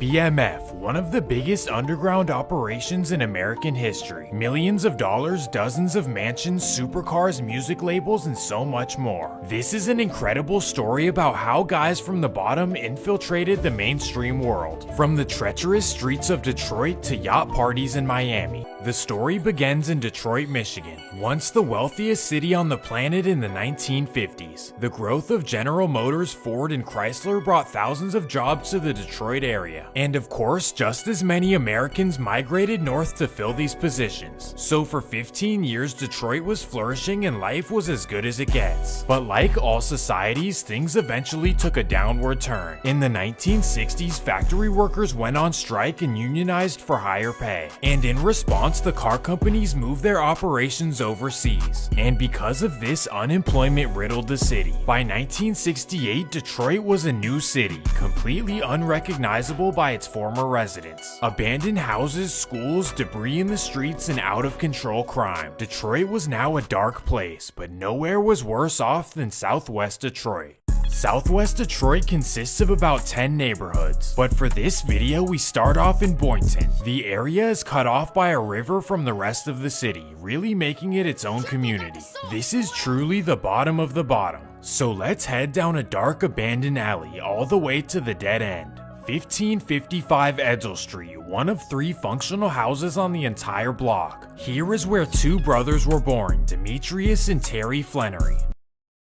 BMF, one of the biggest underground operations in American history. Millions of dollars, dozens of mansions, supercars, music labels, and so much more. This is an incredible story about how guys from the bottom infiltrated the mainstream world. From the treacherous streets of Detroit to yacht parties in Miami. The story begins in Detroit, Michigan, once the wealthiest city on the planet in the 1950s. The growth of General Motors, Ford, and Chrysler brought thousands of jobs to the Detroit area. And of course, just as many Americans migrated north to fill these positions. So for 15 years, Detroit was flourishing and life was as good as it gets. But like all societies, things eventually took a downward turn. In the 1960s, factory workers went on strike and unionized for higher pay. And in response, the car companies moved their operations overseas. And because of this, unemployment riddled the city. By 1968, Detroit was a new city, completely unrecognizable by its former residents. Abandoned houses, schools, debris in the streets, and out-of-control crime. Detroit was now a dark place, but nowhere was worse off than Southwest Detroit. Southwest Detroit consists of about 10 neighborhoods, but for this video we start off in Boynton. The area is cut off by a river from the rest of the city, really making it its own community. This is truly the bottom of the bottom. So let's head down a dark abandoned alley all the way to the dead end. 1555 Edsel Street, one of 3 functional houses on the entire block. Here is where 2 brothers were born, Demetrius and Terry Flannery.